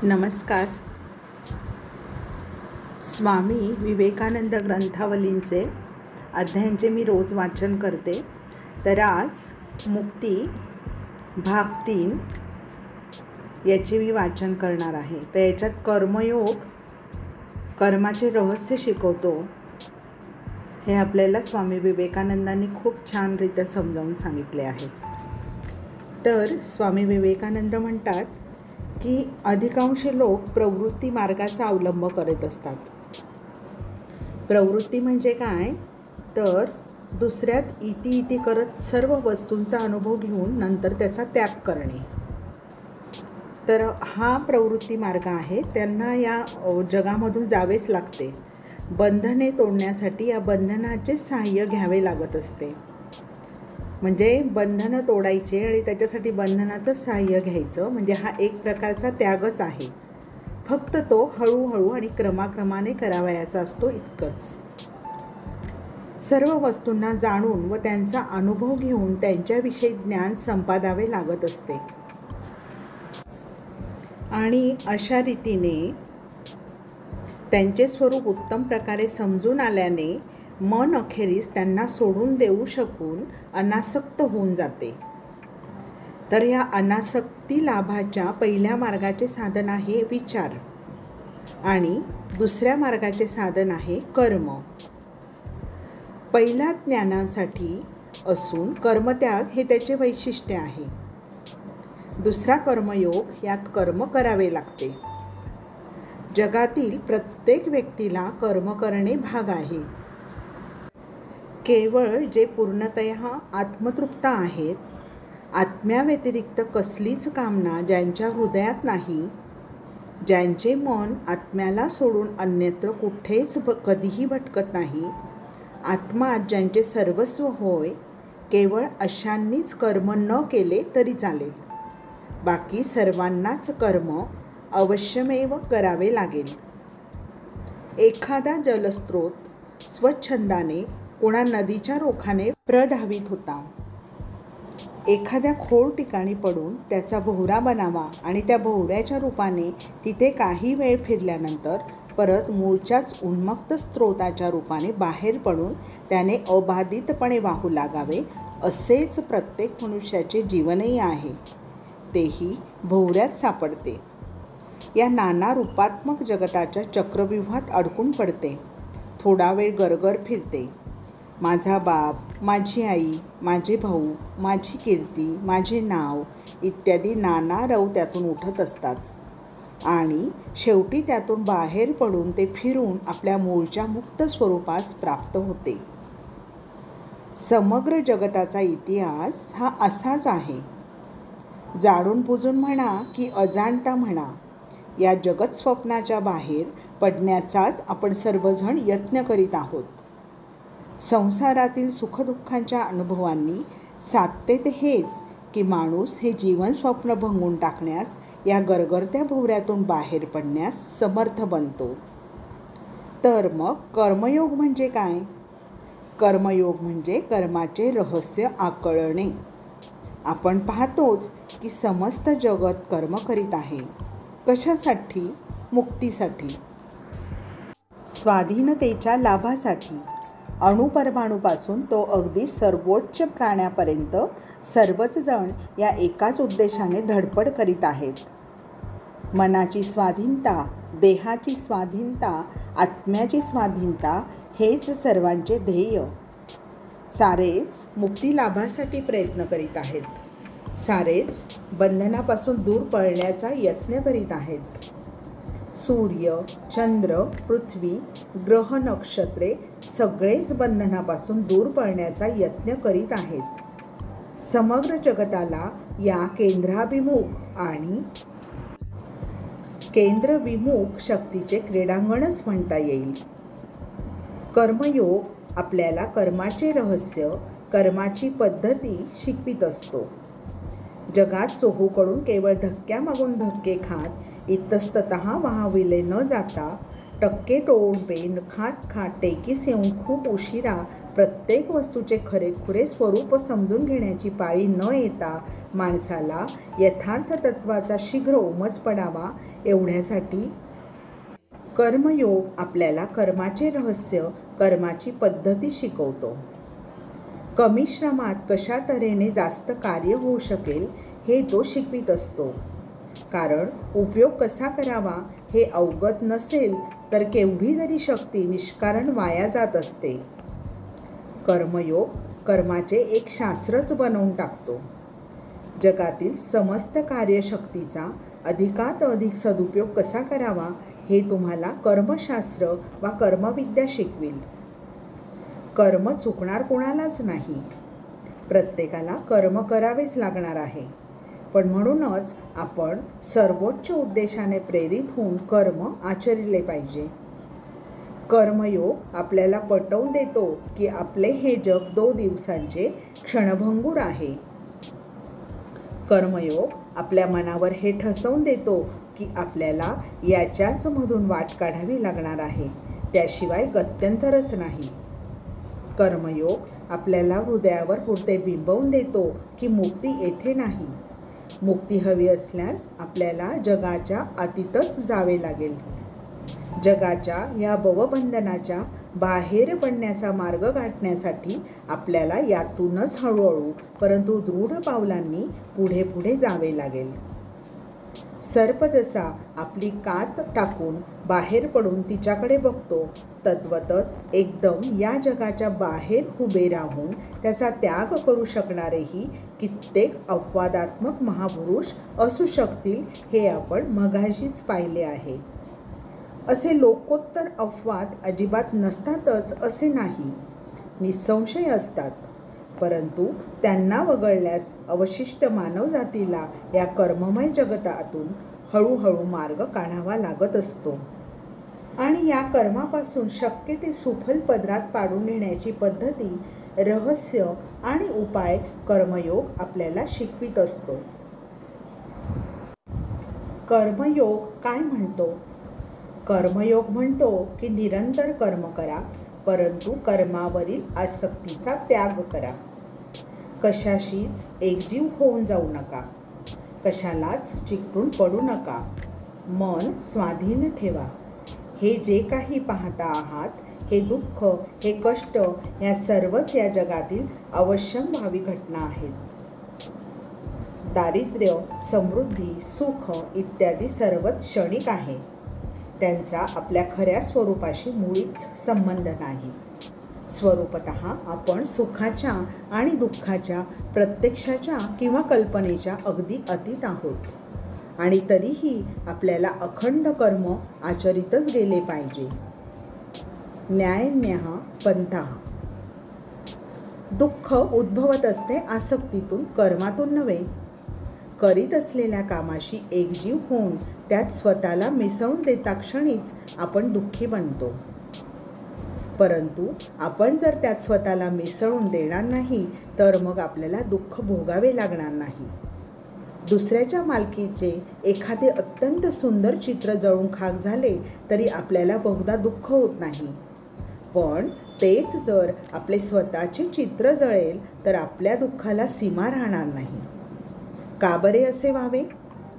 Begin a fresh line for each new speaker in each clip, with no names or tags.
नमस्कार. स्वामी विवेकानंद ग्रंथावलींचे अध्यायांचे मी रोज वाचन करते. तर आज मुक्ती भाग 3 याचे मी वाचन करणार आहे. तर याच्यात कर्मयोग, कर्माचे रहस्य शिकवतो हे आपल्याला स्वामी विवेकानंदांनी खूप छानरित्या समजावून सांगितले आहे. तर स्वामी विवेकानंद म्हणतात की अधिकांश लोक प्रवृत्ती मार्गाचा अवलंब करत असतात. प्रवृत्ती म्हणजे काय, तर दुसऱ्यात इति करत सर्व वस्तूंचा अनुभव घेऊन नंतर त्याचा त्याग करणे. तर हा प्रवृत्ती मार्ग आहे. त्यांना या जगामधून जावेच लागते. बंधने तोडण्यासाठी या बंधनाचे सहाय्य घ्यावे लागत असते. म्हणजे बंधनं तोडायचे आणि त्याच्यासाठी बंधनाचं सहाय्य घ्यायचं, म्हणजे हा एक प्रकारचा त्यागच आहे. फक्त तो हळूहळू आणि क्रमाक्रमाने करावयाचा असतो, इतकंच. सर्व वस्तूंना जाणून व त्यांचा अनुभव घेऊन त्यांच्याविषयी ज्ञान संपादावे लागत असते. आणि अशा रीतीने त्यांचे स्वरूप उत्तम प्रकारे समजून आल्याने मन अखेरीस त्यांना सोडून देऊ शकून अनासक्त होऊन जाते. तर या अनासक्ती लाभाच्या पहिल्या मार्गाचे साधन आहे विचार आणि दुसऱ्या मार्गाचे साधन आहे कर्म. पहिला ज्ञानासाठी असून कर्मत्याग हे त्याचे वैशिष्ट्य आहे. दुसरा कर्मयोग, यात कर्म करावे लागते. जगातील प्रत्येक व्यक्तीला कर्म करणे भाग आहे. केवळ जे पूर्णतः आत्मतृप्त आहेत, आत्म्याव्यतिरिक्त कसलीच कामना ज्यांच्या हृदयात नाही, ज्यांचे मन आत्म्याला सोडून अन्यत्र कुठेच कधीही भटकत नाही, आत्मा ज्यांचे सर्वस्व होय, केवळ अशांनीच कर्म न केले तरी चालेल. बाकी सर्वांनाच कर्म अवश्यमेव करावे लागेल. एखादा जलस्रोत स्वच्छंदाने कोणा नदीच्या रोखाने प्रधावित होता. एखाद्या खोल ठिकाणी पडून त्याचा भोवरा बनावा आणि त्या भोवऱ्याच्या रूपाने तिथे काही वेळ फिरल्यानंतर परत मूळच्याच उन्मक्त स्रोताच्या रूपाने बाहेर पडून त्याने अबाधितपणे वाहू लागावे, असेच प्रत्येक मनुष्याचे जीवनही आहे. तेही भोवऱ्यात सापडते. या नाना रूपात्मक जगताच्या चक्रव्यूहात अडकून पडते. थोडा वेळ गरगर फिरते. माझा बाप, माझी आई, माझे भाऊ, माझी कीर्ती, माझे नाव इत्यादी नाना रव त्यातून उठत असतात आणि शेवटी त्यातून बाहेर पडून ते फिरून आपल्या मूळच्या मुक्त स्वरूपास प्राप्त होते. समग्र जगताचा इतिहास हा असाच आहे. जाणून बुजून म्हणा की अजाणता म्हणा, या जगत स्वप्नाच्या बाहेर पडण्याचाच आपण सर्वजण यत्न करीत आहोत. संसारातील सुखदुःखांच्या अनुभवांनी साधते ते हेच की माणूस हे जीवन स्वप्न भंगून टाकण्यास, या गरगरत्या भोवऱ्यातून बाहेर पडण्यास समर्थ बनतो. तर मग कर्मयोग म्हणजे काय? कर्मयोग म्हणजे कर्माचे रहस्य आकळणे. आपण पाहतोच की समस्त जगत कर्म करीत आहे. कशासाठी? मुक्तीसाठी, स्वाधीनतेच्या लाभासाठी. अणुपरमाणूपासून तो अगदी सर्वोच्च प्राण्यापर्यंत सर्वच जण या एकाच उद्देशाने धडपड करीत आहेत. मनाची स्वाधीनता, देहाची स्वाधीनता, आत्म्याची स्वाधीनता हेच सर्वांचे ध्येय. सारेच मुक्तिलाभासाठी प्रयत्न करीत आहेत. सारेच बंधनापासून दूर पळण्याचा यत्न करीत आहेत. सूर्य, चंद्र, पृथ्वी, ग्रह, नक्षत्रे सगळेच बंधनापासून दूर पळण्याचा यत्न करीत आहेत. समग्र जगताला या केंद्राभिमुख आणि केंद्रविमुख शक्तीचे क्रीडांगणच म्हणता येईल. कर्मयोग आपल्याला कर्माचे रहस्य, कर्माची पद्धती शिकवित असतो. जगात चोहूकडून केवळ धक्क्यामागून धक्के खात इतस्ततः वाहविले न जाता, टक्के टोळून पेन खात टेकीस येऊन खूप उशिरा प्रत्येक वस्तूचे खरेखुरे स्वरूप समजून घेण्याची पाळी न येता, माणसाला यथार्थ तत्वाचा शीघ्र उमज पडावा एवढ्यासाठी कर्मयोग आपल्याला कर्माचे रहस्य, कर्माची पद्धती शिकवतो. कमी श्रमात कशा तऱ्हेने जास्त कार्य होऊ शकेल हे तो शिकवित असतो. कारण उपयोग कसा करावा हे अवगत नसेल तर केवढी जरी शक्ती निष्कारण वाया जात असते. कर्मयोग कर्माचे एक शास्त्रच बनवून टाकतो. जगातील समस्त कार्यशक्तीचा अधिकात अधिक सदुपयोग कसा करावा हे तुम्हाला कर्मशास्त्र वा कर्मविद्या शिकविल. कर्म चुकणार कोणालाच नाही. प्रत्येकाला कर्म करावेच लागणार आहे. पण म्हणूनच आपण सर्वोच्च उद्देशाने प्रेरित होऊन कर्म आचरले पाहिजे. कर्मयोग आपल्याला पटवून देतो की आपले हे जग 2 दिवसांचे क्षणभंगूर आहे. कर्मयोग आपल्या मनावर हे ठसवून देतो की आपल्याला याच्याच मधून वाट काढावी लागणार आहे, त्याशिवाय गत्यंतरच नाही. कर्मयोग आपल्याला हृदयावर पुरते बिंबवून देतो की मुक्ती येथे नाही. मुक्ती हवी असल्यास आपल्याला जगाच्या अतीतच जावे लागेल. जगाच्या या भवबंधनाच्या बाहेर पडण्याचा मार्ग गाठण्यासाठी आपल्याला यातूनच हळूहळू परंतु दृढ पावलांनी पुढे पुढे जावे लागेल. सर्प जसा आपली कात टाकून बाहेर पडून तिच्याकडे बघतो, तद्वतच एकदम या जगाच्या बाहेर उभे राहून त्याचा त्याग करू शकणारेही कित्येक अपवादात्मक महापुरुष असू शकतील हे आपण मगाशीच पाहिले आहे. असे लोकोत्तर अपवाद अजिबात नसतातच असे नाही, निसंशय असतात. परंतु त्यांना वगळल्यास अवशिष्ट मानवजातीला या कर्ममय जगतातून हळूहळू मार्ग काढावा लागत असतो. आणि या कर्मापासून शक्य ते सुफल पदरात पाडून नेण्याची पद्धती, रहस्य आणि उपाय कर्मयोग आपल्याला शिकवित असतो. कर्मयोग काय म्हणतो? कर्मयोग म्हणतो की निरंतर कर्म करा, परंतु कर्मावरील आसक्तीचा त्याग करा. कशाशीच एकजीव होऊन जाऊ नका. कशालाच चिकटून पडू नका. मन स्वाधीन ठेवा. हे जे काही पाहता आहात, हे दुःख, हे कष्ट, ह्या सर्वच या जगातील अवश्यंभावी घटना आहेत. दारिद्र्य, समृद्धी, सुख इत्यादी सर्वच क्षणिक आहे. त्यांचा आपल्या खऱ्या स्वरूपाशी मुळीच संबंध नाही. स्वरूपतः आपण सुखाच्या आणि दुःखाच्या, प्रत्यक्षाच्या किंवा कल्पनेच्या अगदी अतीत आहोत. आणि तरीही आपल्याला अखंड कर्म आचरितच गेले पाहिजे. न्यायन्यः पंथः. दुःख उद्भवत असते आसक्तीतून, कर्मातून नव्हे. करीत असलेल्या कामाशी एकजीव होऊन त्यात स्वतःला मिसळून देता क्षणीच आपण दुःखी बनतो. परंतु आपण जर त्यात स्वतःला मिसळून देणार नाही तर मग आपल्याला दुःख भोगावे लागणार नाही. दुसऱ्याच्या मालकीचे एखादे अत्यंत सुंदर चित्र जळून खाक झाले तरी आपल्याला बहुधा दुःख होत नाही. पण तेच जर आपले स्वतःचे चित्र जळेल तर आपल्या दुःखाला सीमा राहणार नाही. का बरे असे व्हावे?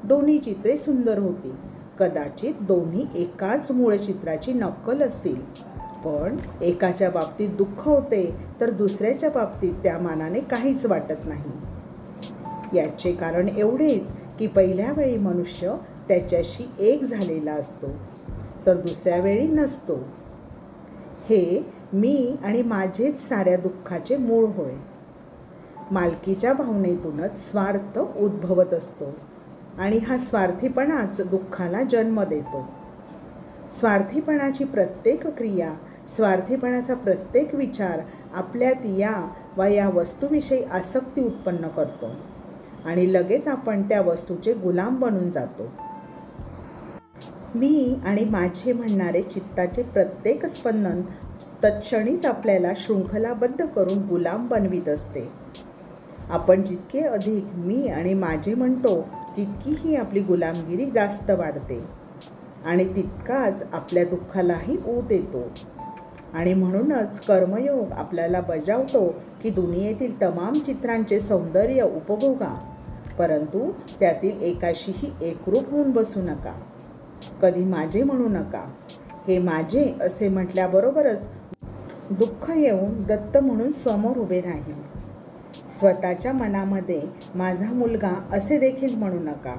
दोन्ही चित्रे सुंदर होती. कदाचित दोन्ही एकाच मूळ चित्राची नक्कल असतील. पण एकाच्या बाबतीत दुःख होते तर दुसऱ्याच्या बाबतीत त्या मानाने काहीच वाटत नाही. याचे कारण एवढेच की पहिल्या वेळी मनुष्य त्याच्याशी एक झालेला असतो तर दुसऱ्या वेळी नसतो. हे मी आणि माझेच साऱ्या दुःखाचे मूळ होय. मालकीच्या भावनेतूनच स्वार्थ उद्भवत असतो आणि हा स्वार्थीपणाच दुःखाला जन्म देतो. स्वार्थीपणाची प्रत्येक क्रिया, स्वार्थीपणाचा प्रत्येक विचार आपल्यात या वस्तूविषयी आसक्ती उत्पन्न करतो आणि लगेच आपण त्या वस्तूचे गुलाम बनून जातो. मी आणि माझे म्हणणारे चित्ताचे प्रत्येक स्पंदन तत्क्षणीच आपल्याला शृंखलाबद्ध करून गुलाम बनवित असते. आपण जितके अधिक मी आणि माझे म्हणतो तितकी ही आपली गुलामगिरी जास्त वाढते आणि तितकाच आपल्या दुःखालाही ऊत येतो. आणि म्हणूनच कर्मयोग आपल्याला बजावतो की दुनियेतील तमाम चित्रांचे सौंदर्य उपभोगा, परंतु त्यातील एकाशीही एकरूप होऊन बसू नका. कधी माझे म्हणू नका. हे माझे असे म्हटल्याबरोबरच दुःख येऊन दत्त म्हणून समोर उभे राहील. स्वतःच्या मनामध्ये माझा मुलगा असे देखील म्हणू नका.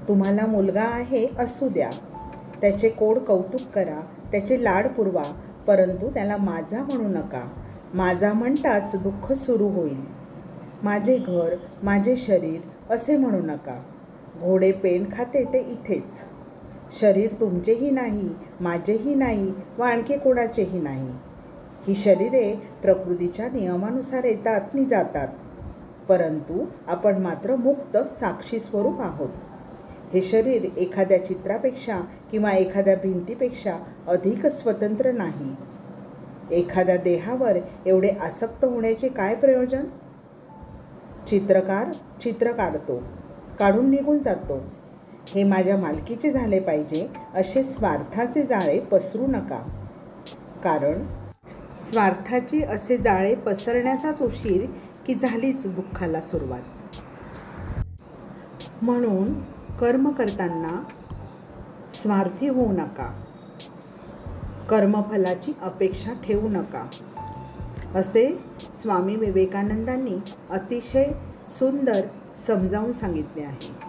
तुम्हाला मुलगा आहे असू द्या, त्याचे कोड कौतुक करा, त्याचे लाड पुरवा, परंतु त्याला माझा म्हणू नका. माझा म्हणताच दुःख सुरू होईल. माझे घर, माझे शरीर असे म्हणू नका. घोडे पेंड खाते ते इथेच. शरीर तुमचेही नाही, माझेही नाही व आणखी कोणाचेही नाही. ही शरीरे प्रकृतीच्या नियमानुसार येतात नि जातात, परंतु आपण मात्र मुक्त साक्षी स्वरूप आहोत. हे शरीर एखाद्या चित्रापेक्षा किंवा एखाद्या भिंतीपेक्षा अधिक स्वतंत्र नाही. एखाद्या देहावर एवढे आसक्त होण्याचे काय प्रयोजन? चित्रकार चित्र काढतो, काढून निघून जातो. हे माझ्या मालकीचे झाले पाहिजे असे स्वार्थाचे जाळे पसरू नका. कारण स्वार्थाचे असे जाळे पसरण्याचाच उशीर की झालीच दुःखाला सुरुवात. म्हणून कर्म करताना स्वार्थी होऊ नका. कर्मफलाची अपेक्षा ठेवू नका. असे स्वामी विवेकानंदांनी अतिशय सुंदर समजावून सांगितले आहे.